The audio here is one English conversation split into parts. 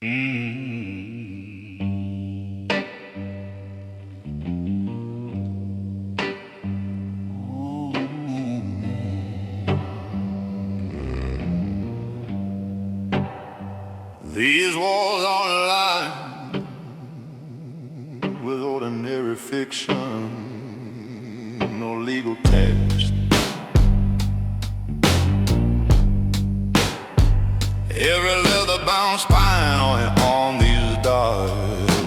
These walls are lined with ordinary fiction, no legal text. Every leather-bound spine on these dark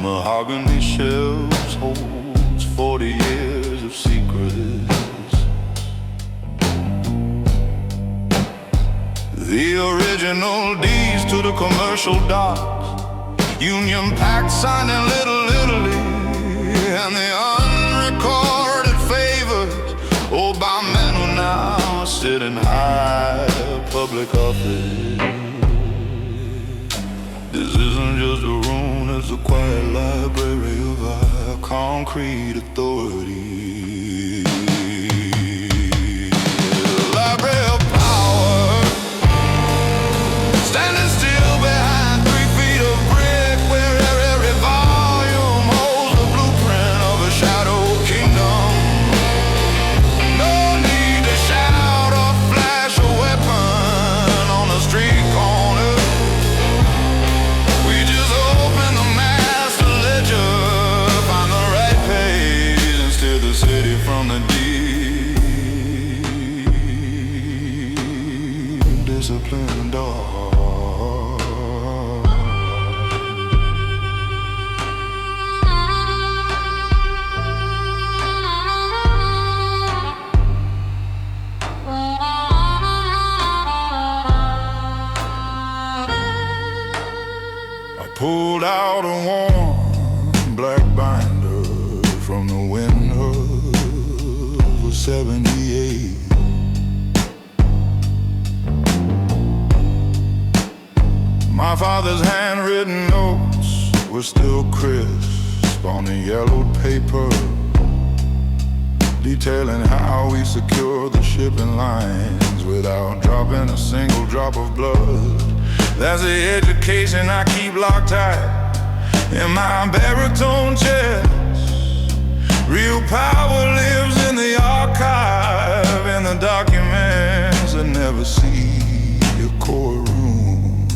mahogany shelves holds 40 years of secrets. The original deeds to the commercial docks, Union Pact signed in Little Italy, and the unrecorded favors owed by men who now sit in high public office. This isn't just a room, it's a quiet library of our concrete authority. Library of power, standing still behind 3 feet of brick, where every volume holds the blueprint of a shadow kingdom. No need to shout or flash a weapon on the street corner. We just open the master ledger, find the right page, and steer the city from the deep disciplined dark. Pulled out a warm black binder from the winter of '78. My father's handwritten notes were still crisp on the yellowed paper, detailing how we secure the shipping lines without dropping a single drop of blood. That's the education I keep locked tight in my baritone chest. Real power lives in the archive, in the documents that never see a courtroom.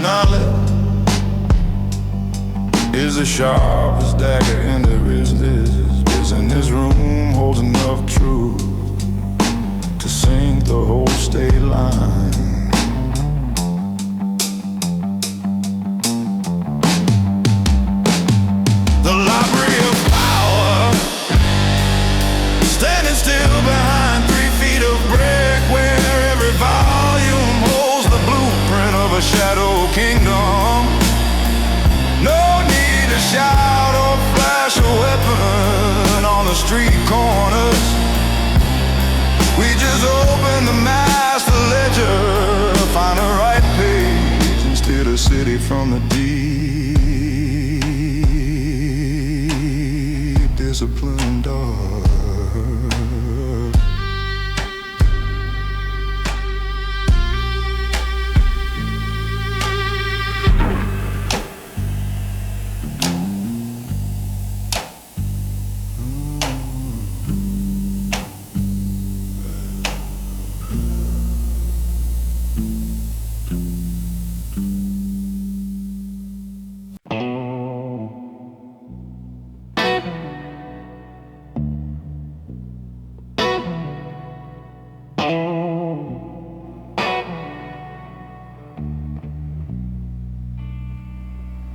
Knowledge is the sharpest dagger, and there is this in this room holds enough truth to sink the whole state line. The library of power, standing still behind 3 feet of brick, where every volume holds the blueprint of a shadow kingdom. No need to shout or flash a weapon on the street corners. We just open the master ledger, find the right page, and steer the city from the deep disciplined dark.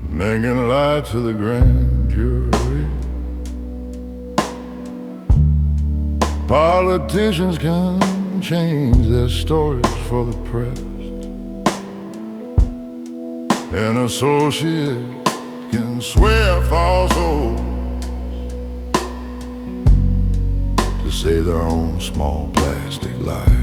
Making light to the grand jury. Politicians can change their stories for the press. An associate can swear false oaths to save their own small plastic lives.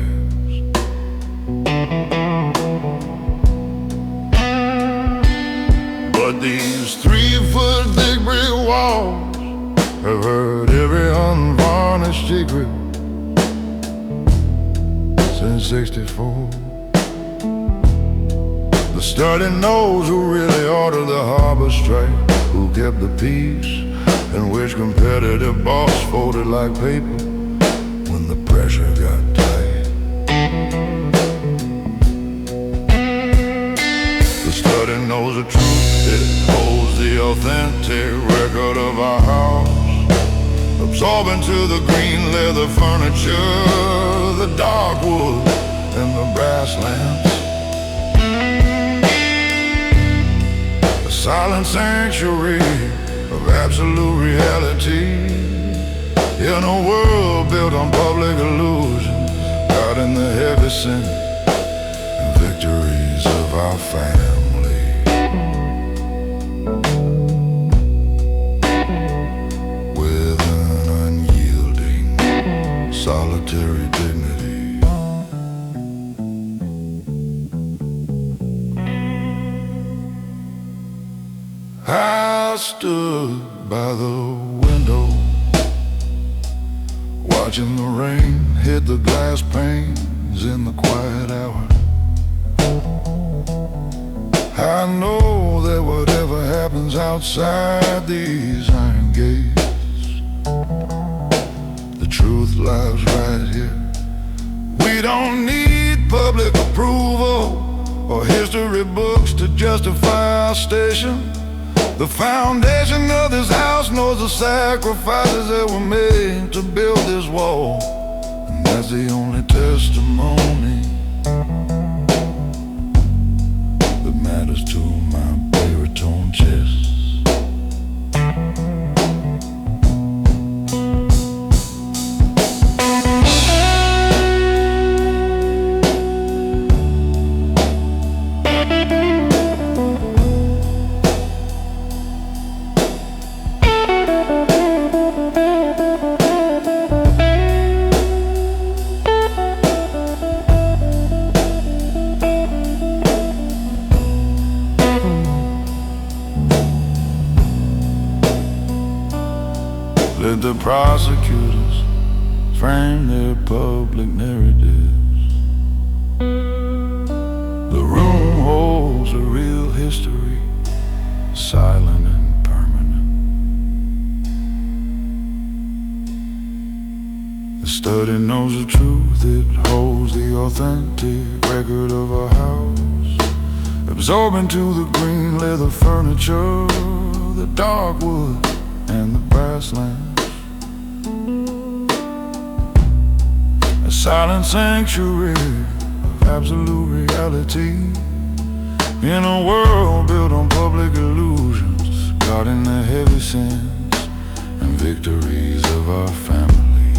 These 3-foot thick brick walls have heard every unvarnished secret since '64. The study knows who really ordered the harbor strike, who kept the peace, and which competitive boss folded like paper when the pressure got tight. The study knows the truth, it holds the authentic record of our house, absorbing to the green leather furniture, the dark wood and the brass lamps. A silent sanctuary of absolute reality in a world built on public illusions, God in the heavy sin and victories of our family. With an unyielding, solitary dignity. I stood by the window, watching the rain hit the glass panes in the quiet hour. I know that whatever happens outside these iron gates, the truth lies right here. We don't need public approval or history books to justify our station. The foundation of this house knows the sacrifices that were made to build this wall, and that's the only testimony that matters to my baritone chest. Let the prosecutors frame their public narratives. The room holds a real history, silent and permanent. The study knows the truth, it holds the authentic record of our house, absorbing to the green leather furniture, the dark wood and the brass lamps. A silent sanctuary of absolute reality in a world built on public illusions, guarding the heavy sins and victories of our family.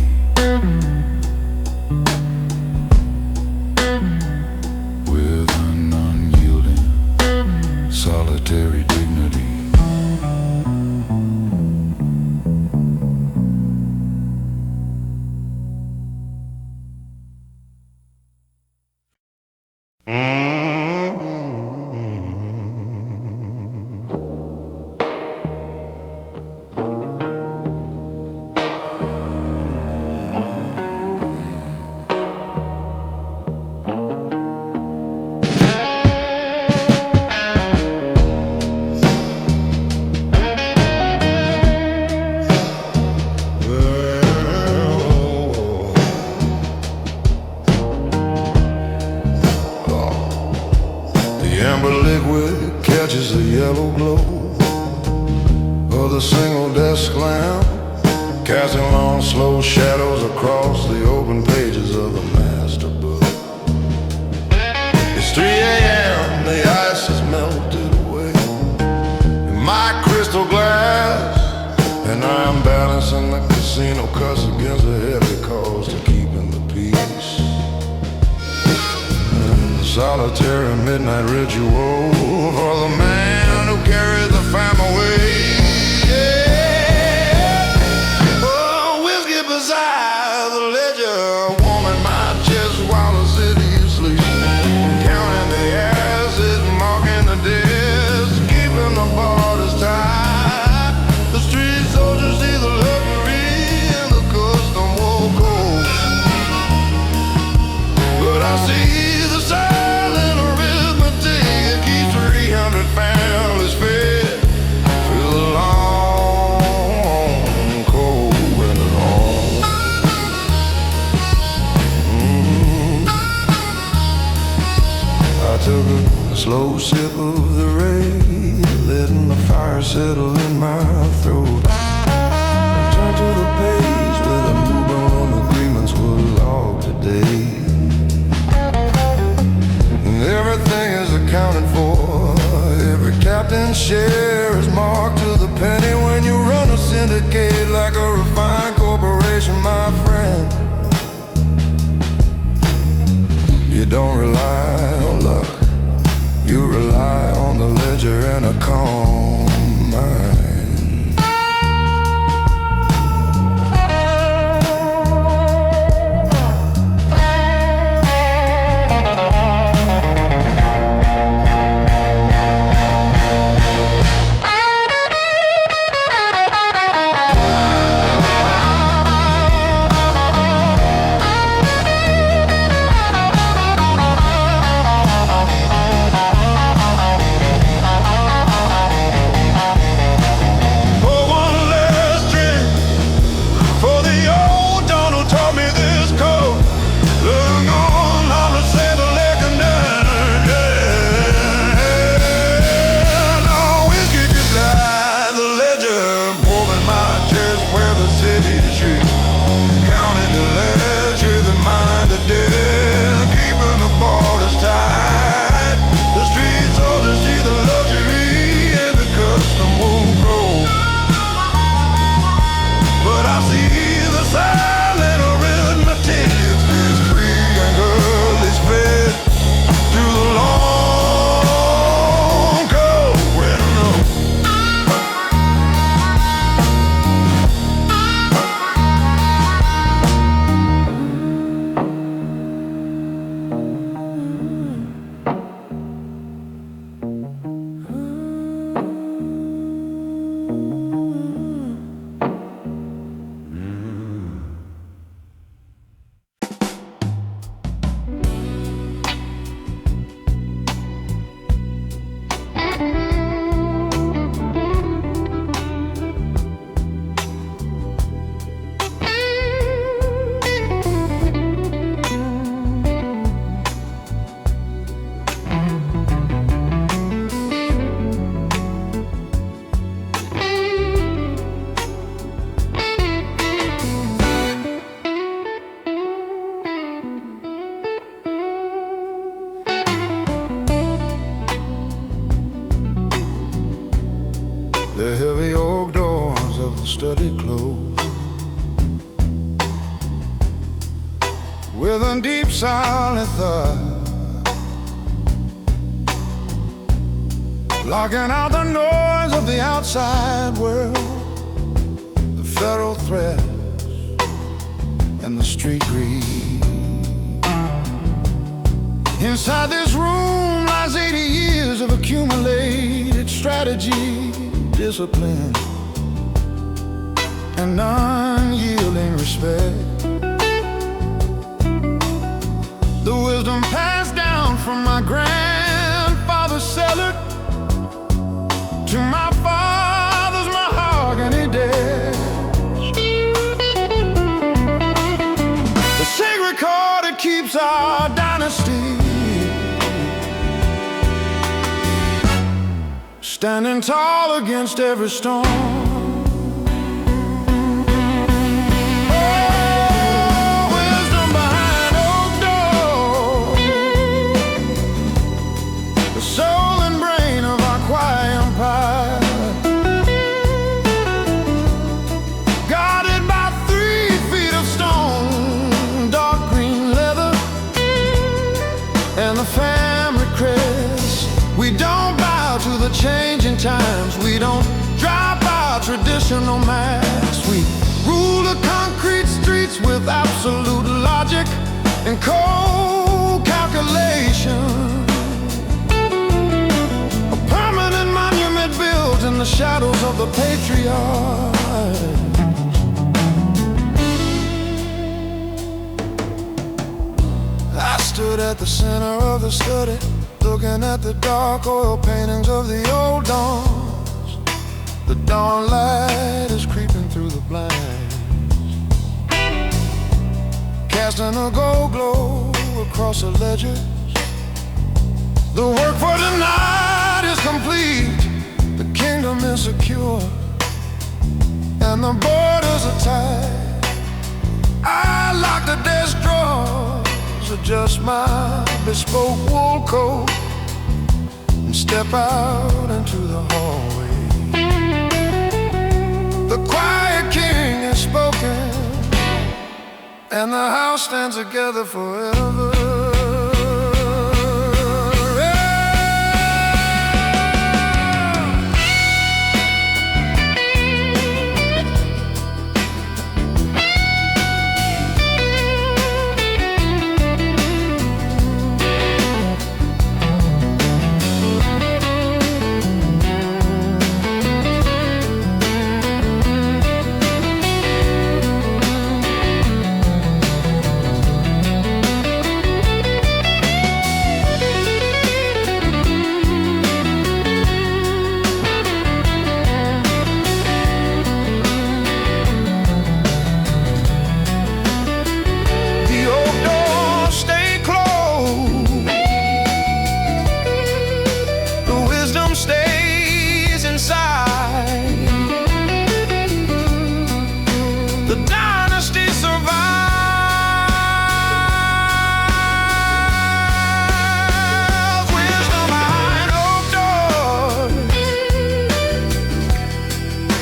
With an unyielding, solitary dignity. Amber liquid catches the yellow glow of the single desk lamp, casting long slow shadows across the open pages of the master book. It's 3 a.m., the ice has melted away in my crystal glass, and I'm balancing the casino cuss against the heavy calls to keeping the peace. Solitary midnight ritual for the man who carries the fam away. Yeah. Oh, whiskey beside the ledger, warming my chest while the city sleeps, counting the ashes, marking the deaths, keeping the bar settle in my throat. Turn to the page where the newborn agreements were logged today. Everything is accounted for. Every captain's share is marked to the penny. When you run a syndicate like a refined corporation, my friend, you don't rely on luck. You rely on the ledger and a calm mind. The heavy oak doors of the study closed with a deep silent thud, blocking out the noise of the outside world, the federal threats and the street greed. Inside this room lies 80 years of accumulated strategy, discipline, and unyielding respect. The wisdom passed down from my grandfather's cellar to my father's mahogany desk. The sacred cord that keeps our dynasty standing tall against every storm. Oh, wisdom behind oak doors, the soul and brain of our quiet empire, guarded by 3 feet of stone, dark green leather, and the family crest. We don't bow to the changing times, we don't drop our traditional masks. We rule the concrete streets with absolute logic and cold calculation. A permanent monument built in the shadows of the patriarchs. I stood at the center of the study, looking at the dark oil paintings of the old dawns. The dawn light is creeping through the blinds, casting a gold glow across the ledgers. The work for tonight is complete. The kingdom insecure and the borders are tight. I lock the desk drawers, adjust my bespoke wool coat, and step out into the hallway. The quiet king has spoken, and the house stands together forever.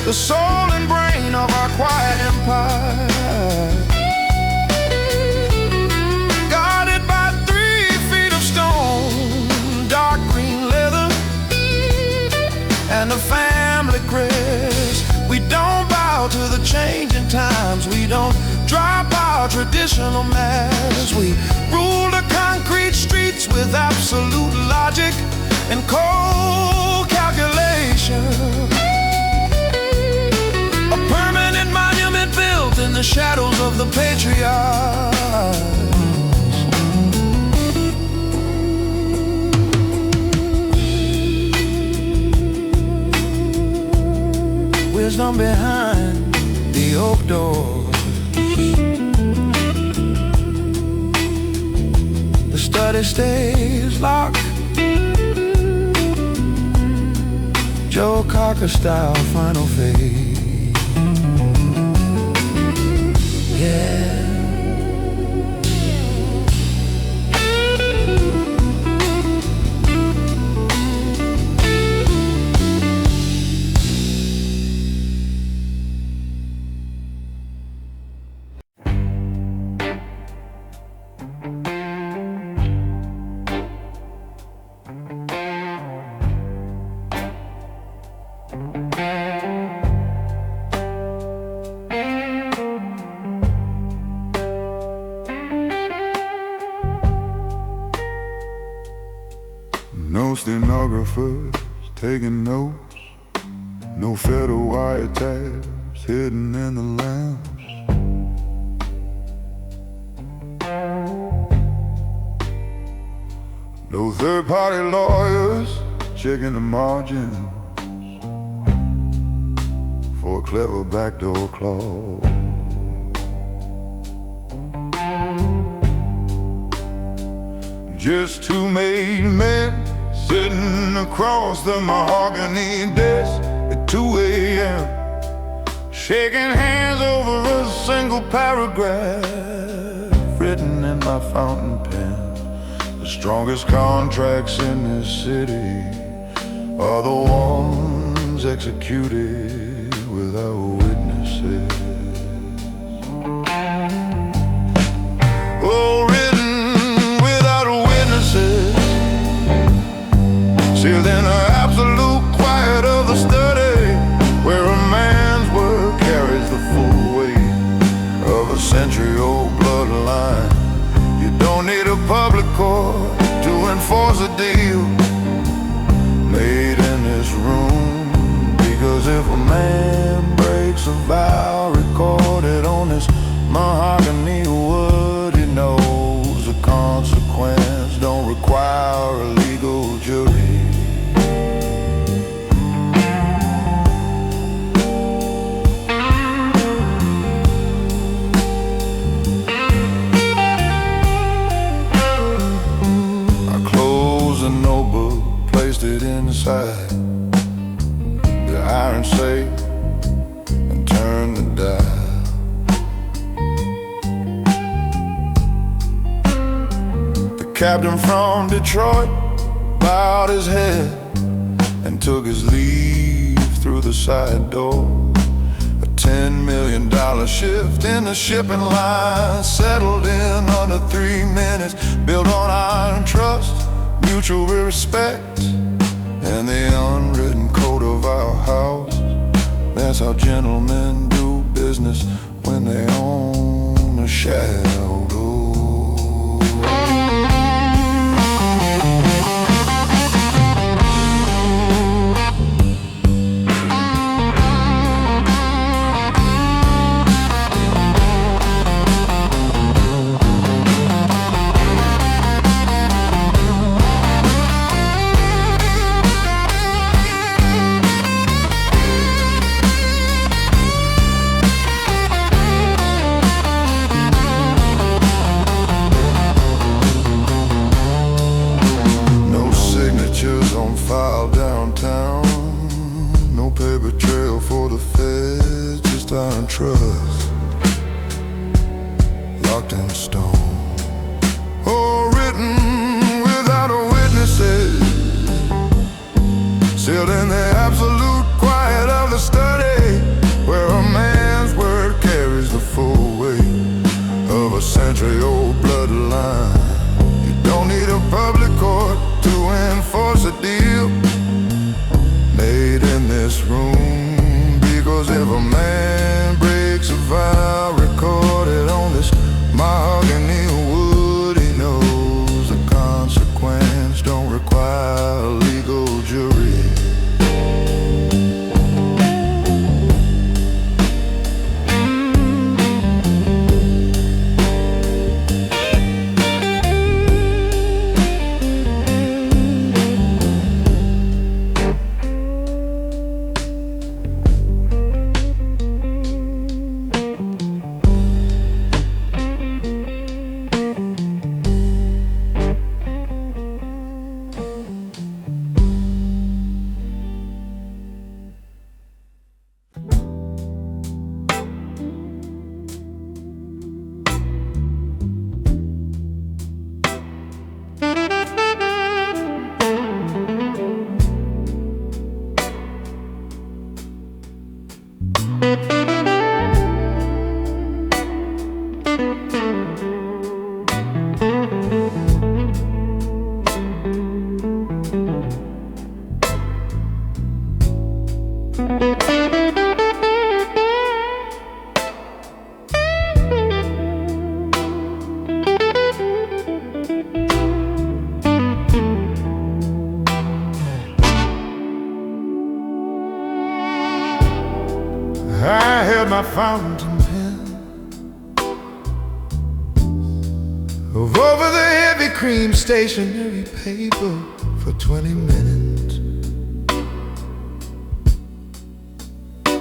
The soul and brain of our quiet empire, guarded by 3 feet of stone, dark green leather, and a family crest. We don't bow to the changing times, we don't drop our traditional masks. We rule the concrete streets with absolute logic and cold calculation. A permanent monument built in the shadows of the patriarchs. Wisdom behind the oak doors. The study stays locked. Joe Cocker style final fade. Yeah. No stenographers taking notes, no federal wiretaps hidden in the lounge. No third-party lawyers checking the margins for a clever backdoor clause. Just 2 made men sitting across the mahogany desk at 2 a.m., shaking hands over a single paragraph written in my fountain pen. The strongest contracts in this city are the ones executed without witnesses. Oh, sealed in the absolute quiet of the study, where a man's word carries the full weight of a century-old bloodline. You don't need a public court to enforce a deal made in this room, because if a man breaks a vow recorded on this mahogany wood, he knows the consequence don't require a legal jury. It inside the iron safe and turn the dial. The captain from Detroit bowed his head and took his leave through the side door. A $10 million shift in the shipping line, settled in under 3 minutes, built on iron trust, mutual respect, and the unwritten code of our house. That's how gentlemen do business when they own a shadow. On file downtown, no paper trail for the feds, just iron trust, locked in stone. Oh, written without a witnesses, sealed in the absolute quiet of the study, where a man's word carries the full weight of a century-old bloodline. You don't need a public court to enforce a deal made in this room, because if a man breaks a vow recorded on this mahogany wood, he knows the consequence don't require a legal jury. I held my fountain pen over the heavy cream stationery paper for 20 minutes,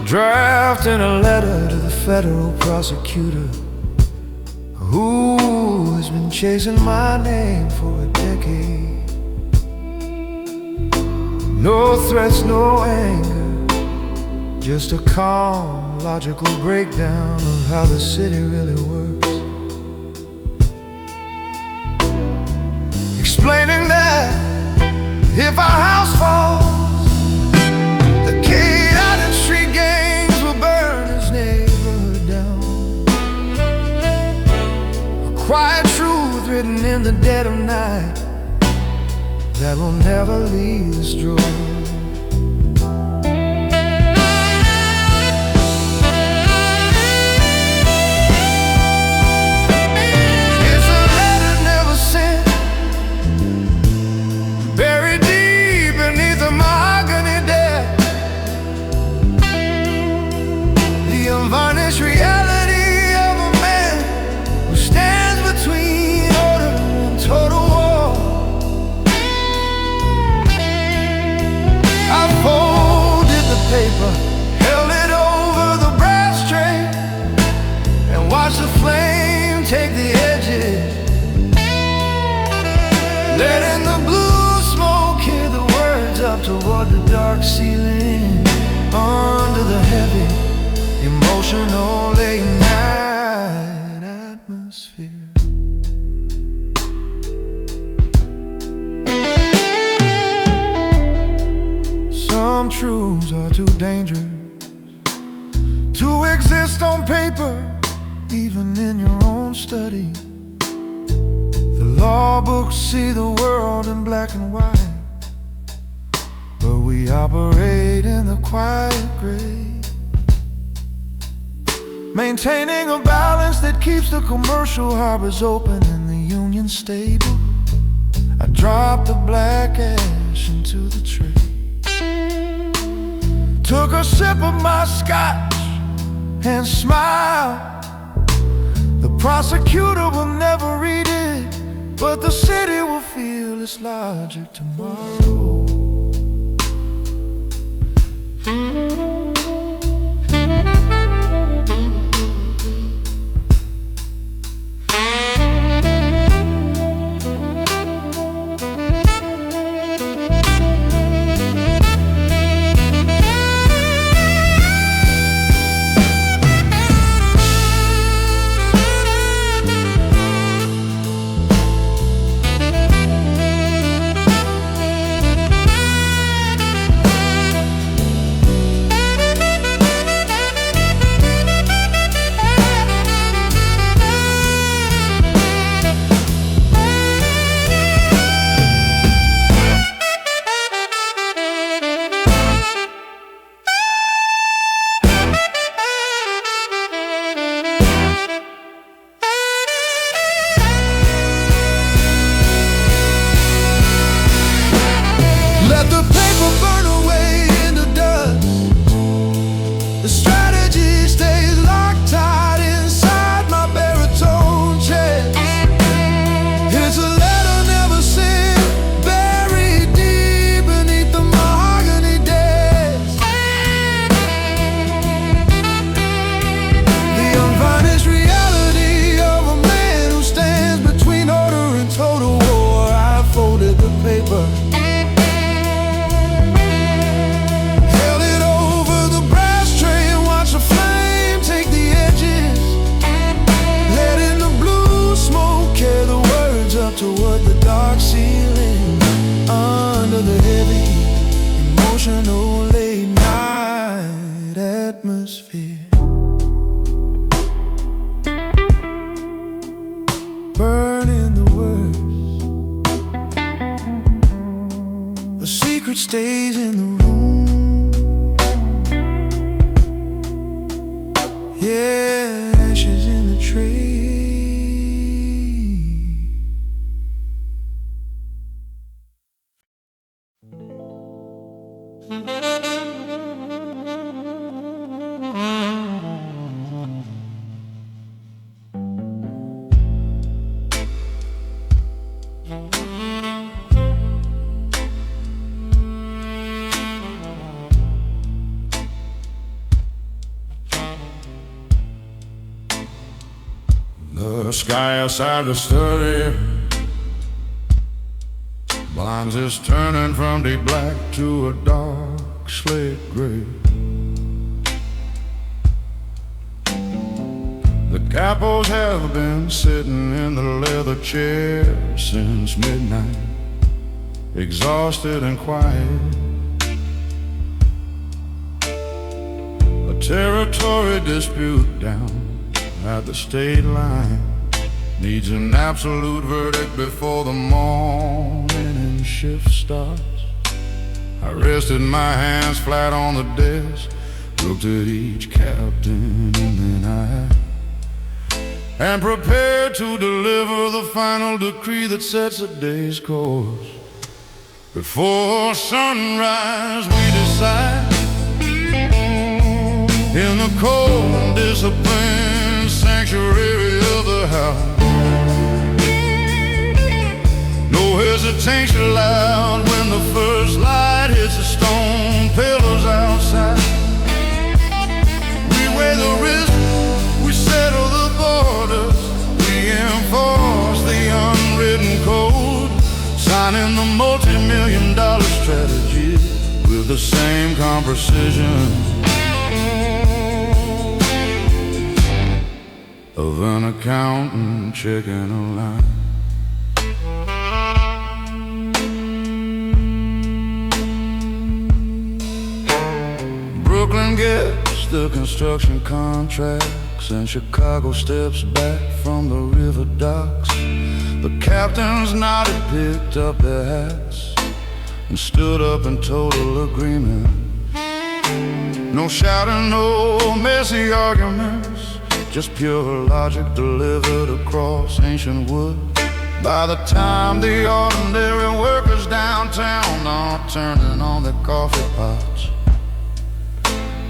drafting a letter to the federal prosecutor who has been chasing my name for a decade. No threats, no anger, just a calm, logical breakdown of how the city really works. Explaining that if our house falls, the chaotic street gangs will burn his neighborhood down. A quiet truth written in the dead of night that will never leave this drawer. Reality of a man who stands between order and total war. I folded the paper, held it over the brass tray, and watched the flame take the edges, letting the blue smoke hear the words up toward the dark ceiling. truths are too dangerous to exist on paper, even in your own study. The law books see the world in black and white, but we operate in the quiet gray, maintaining a balance that keeps the commercial harbors open and the union stable. I drop the black ash into the tray, took a sip of my scotch and smiled. The prosecutor will never read it, but the city will feel its logic tomorrow. Let the paper burn away in the dust. The strategy stays locked tight inside my baritone chest. It's a letter never sent, buried deep beneath the mahogany desk. The unvarnished reality of a man who stands between order and total war. I folded the paper, toward the dark ceiling, under the heavy, emotional late night atmosphere. Burning the words, the secret stays in the room. Yeah, ashes in the tray. The sky outside the study, blinds is turning from deep black to a dark slate gray. The capos have been sitting in the leather chair since midnight, exhausted and quiet. A territory dispute down at the state line needs an absolute verdict before the morning shift starts. I rested my hands flat on the desk, looked at each captain in the eye, and prepared to deliver the final decree that sets a day's course. Before sunrise we decide, in the cold and disciplined sanctuary of the house. No hesitation allowed when the first light hits the stone pillars outside. We weigh the risk, we settle the borders, we enforce the unwritten code, signing the multi-million-dollar strategy with the same calm precision of an accountant checking a line. Cleveland gets the construction contracts, and Chicago steps back from the river docks. The captains nodded, picked up their hats, and stood up in total agreement. No shouting, no messy arguments, just pure logic delivered across ancient wood. By the time the ordinary workers downtown are turning on their coffee pots,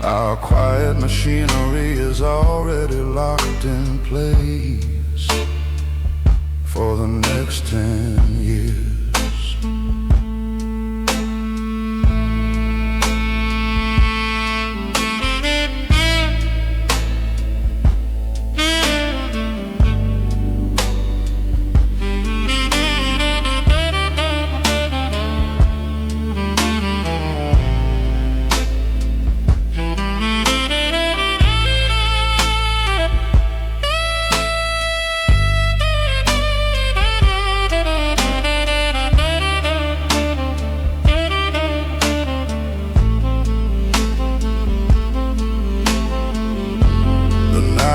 our quiet machinery is already locked in place for the next 10 years.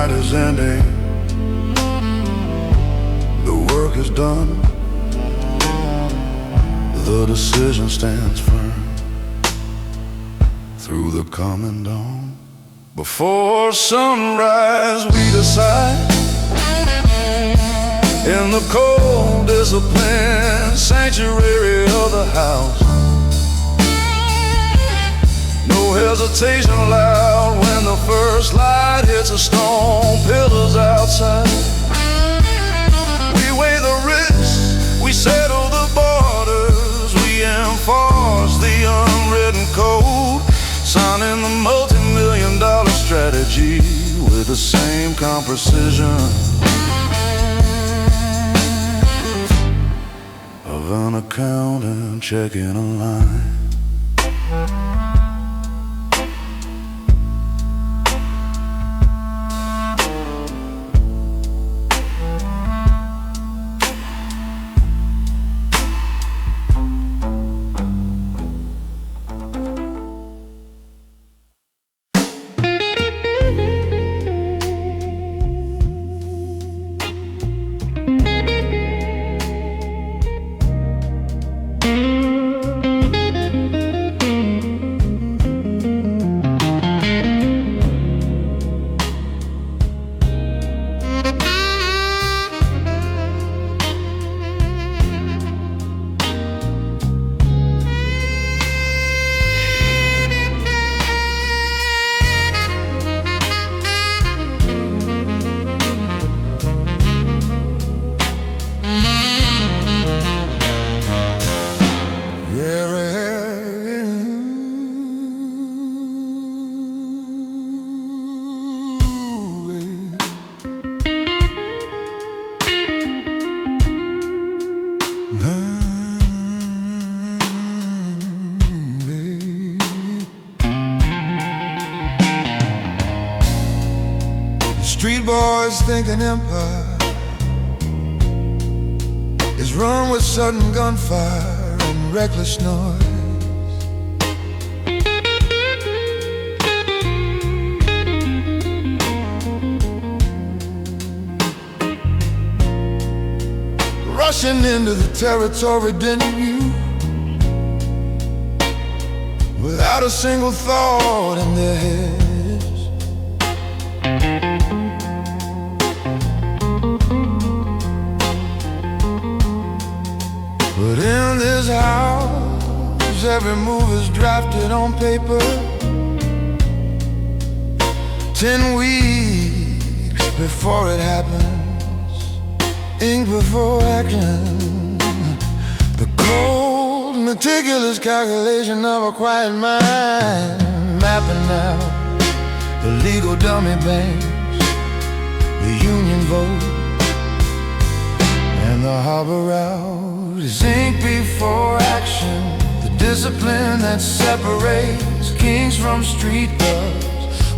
Is ending, the work is done, the decision stands firm through the coming dawn. Before sunrise we decide, in the cold disciplined sanctuary of the house. No hesitation allowed when the first light hits the stone pillars outside. We weigh the risks, we settle the borders, we enforce the unwritten code, signing the multi-million-dollar strategy with the same calm precision of an accountant checking a line. Street boys think an empire is run with sudden gunfire and reckless noise. Rushing into the territory, didn't you? Without a single thought in their heads. But in this house, every move is drafted on paper. 10 weeks before it happens, ink before action. The cold, meticulous calculation of a quiet mind, mapping out the legal dummy banks, the union vote, and the harbor route. Is ink before action, the discipline that separates kings from street thugs.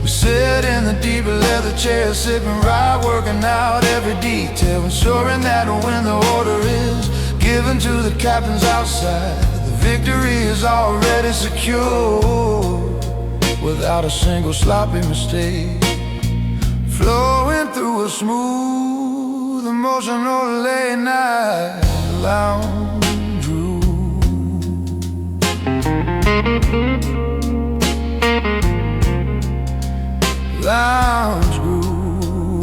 We sit in the deep leather chairs, sipping rye, working out every detail, ensuring that when the order is given to the captains outside, the victory is already secure. With without a single sloppy mistake, flowing through a smooth, emotional late night lounge groove. Lounge groove.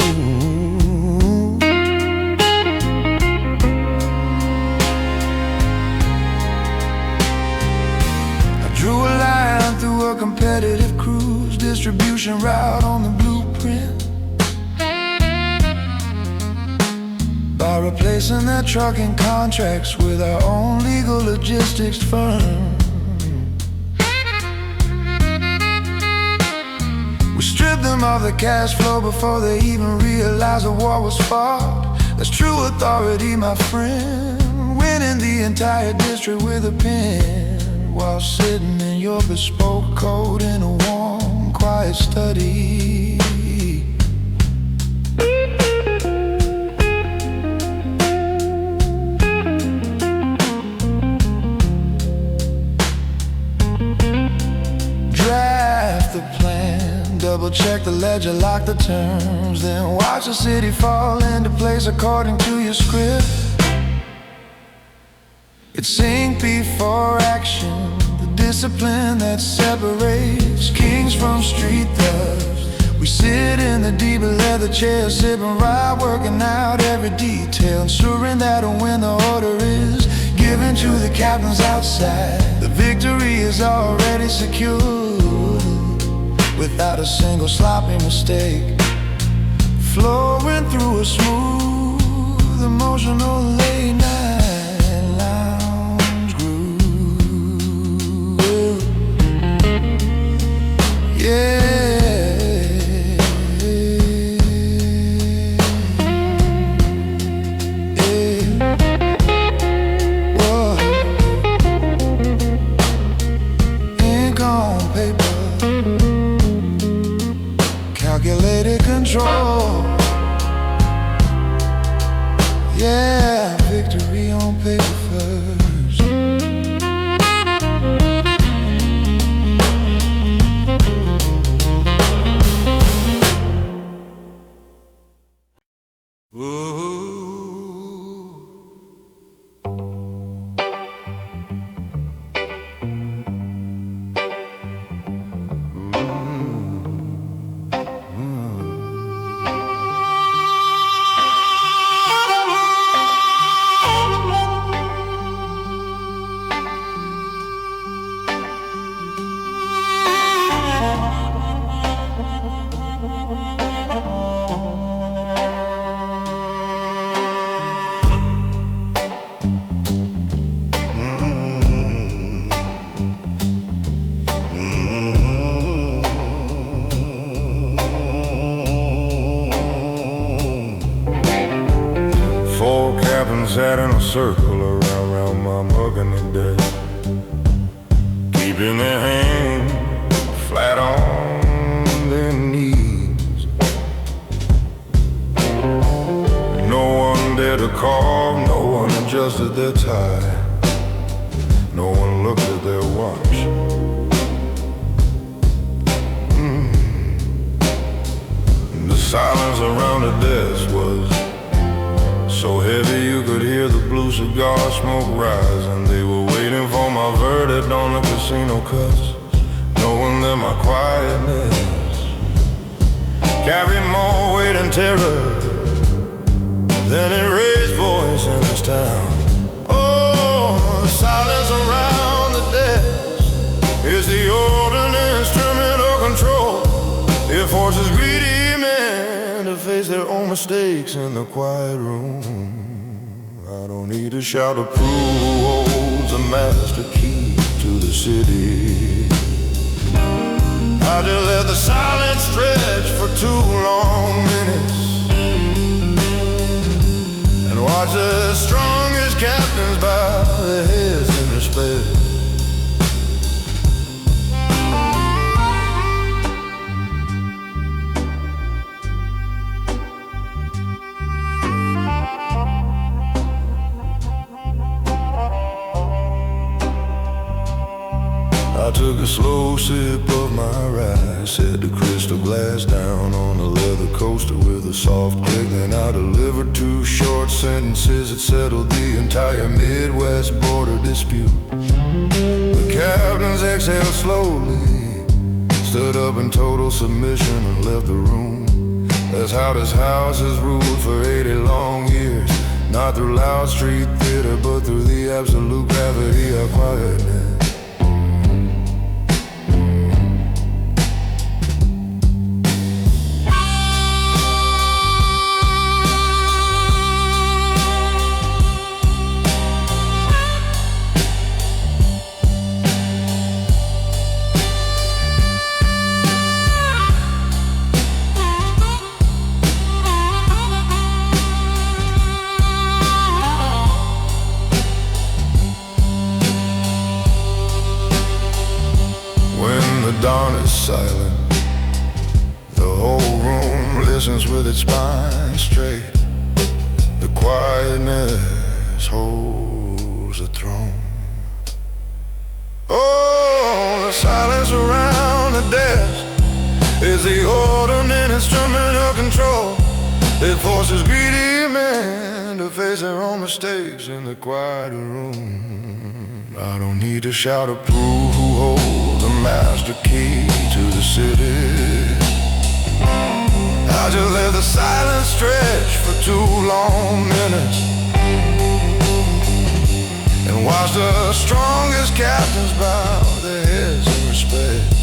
I drew a line through a competitive cruise distribution route on the blueprint. By replacing their trucking contracts with our own legal logistics firm, we stripped them of the cash flow before they even realized the war was fought. That's true authority, my friend, winning the entire district with a pen, while sitting in your bespoke coat in a warm, quiet study. Draft the plan, double check the ledger, lock the terms, then watch the city fall into place according to your script. It's ink before action, the discipline that separates kings from street thugs. We sit in the deep leather chairs, sipping rye, working out every detail, ensuring that when the order is given to the captains outside, the victory is already secured, without a single sloppy mistake, flowing through a smooth, emotional late night lounge groove. Yeah. Calculated control, yeah, victory on paper first. Ooh. Sat in a circle around my mahogany desk, keeping their hands flat on their knees. No one dared to call, no one adjusted their tie, no one looked at their watch. The silence around the desk was so heavy you could hear the blue cigar smoke rise, and they were waiting for my verdict on the casino cuts, knowing that my quietness carried more weight and terror than a raised voice in this town. Oh, the silence around the desk is the golden instrument of control. It forces greedy men to face their own mistakes in the quiet room. I don't need to shout approval who holds the master key to the city. I just let the silence stretch for 2 long minutes and watch the strongest captains bow their heads in respect. I took a slow sip of my ride, set the crystal glass down on a leather coaster with a soft click. Then I delivered 2 short sentences that settled the entire Midwest border dispute. The captains exhaled slowly, stood up in total submission and left the room. That's how this house has ruled for 80 long years. Not through loud street theater, but through the absolute gravity of quietness. The dawn is silent. The whole room listens with its spine straight. The quietness holds the throne. Oh, the silence around the desk is the ordinate instrument of control. It forces greedy men to face their own mistakes in the quiet room. I don't need to shout or prove who holds the master key to the city. I just let the silence stretch for 2 long minutes and watch the strongest captains bow their heads in respect.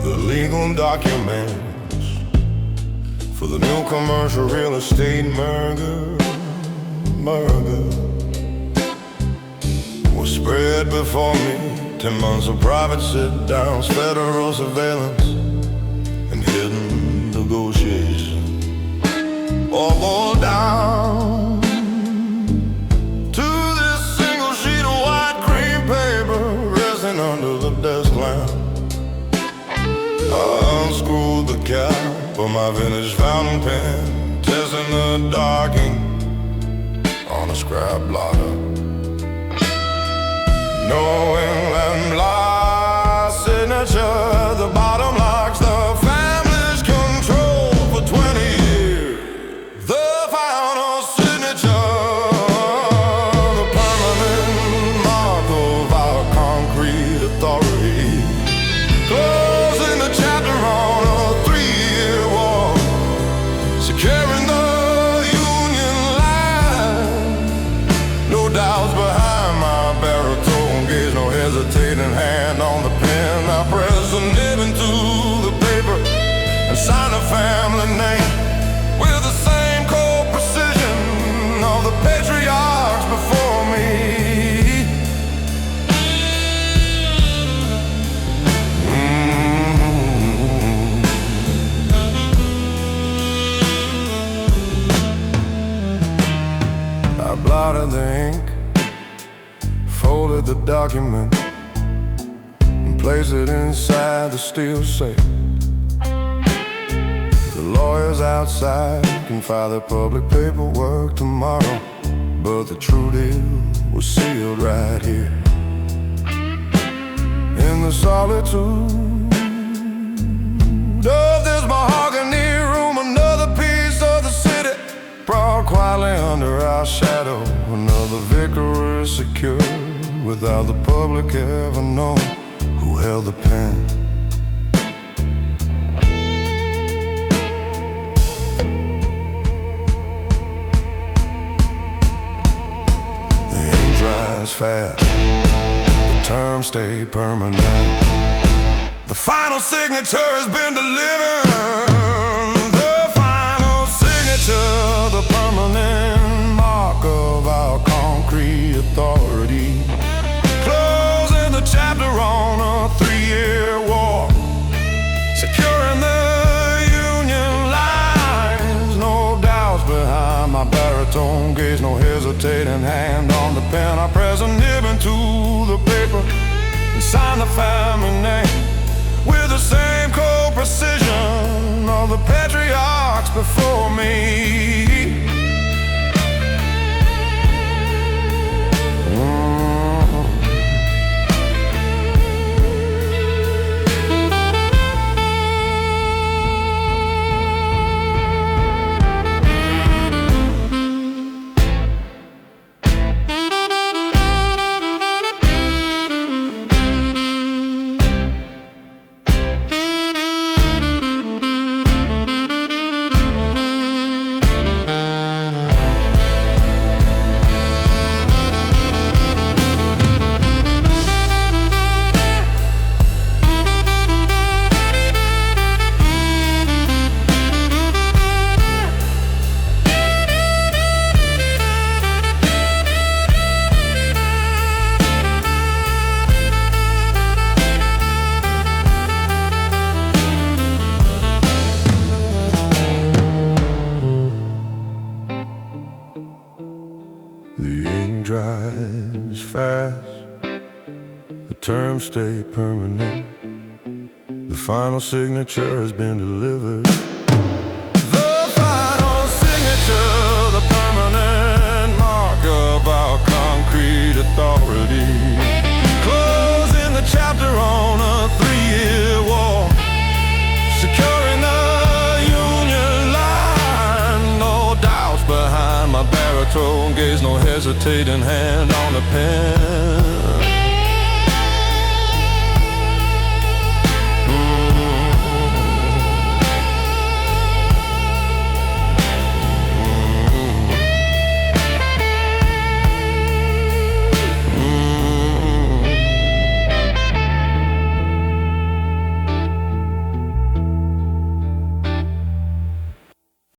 The legal documents for the new commercial real estate merger was spread before me. 10 months of private sit-downs, federal surveillance, and hidden negotiation, all boiled down to this single sheet of white cream paper resting under the desk lamp. I unscrewed the cap of my vintage fountain pen, testing the dark ink on a scrap blotter, knowing that my signature at the bottom locks the family's control for 20 years. The final signature, the permanent mark of our concrete authority, closing the chapter on a 3-year war, securing the Union line. No doubts behind my baritone gaze, no hesitating hand on the pen. I press the nib into the paper and sign a family name with the same cold precision of the patriarchs before me. I blotted the ink, folded the document, and placed it inside the steel safe. The lawyers outside can file their public paperwork tomorrow, but the true deal was sealed right here in the solitude of this mahogany room. Another piece of the city brought quietly under our shadow. Another vicar is secure without the public ever knowing who held the pen. The ink dries fast, the terms stay permanent. The final signature has been delivered. The final signature, the permanent mark of our concrete authority. Closing the chapter on a 3-year war, securing the union lines. No doubts behind my baritone gaze, no hesitating hand on the pen. I press a nib into the paper and sign the family name with the same cold precision of the patriarchs before me. The ink dries fast, the terms stay permanent. The final signature has been delivered. The final signature, the permanent mark of our concrete authority. Closing the chapter on a 3-year war, securing the union line. No doubts behind my baritone gaze, no hesitating hand on the pen.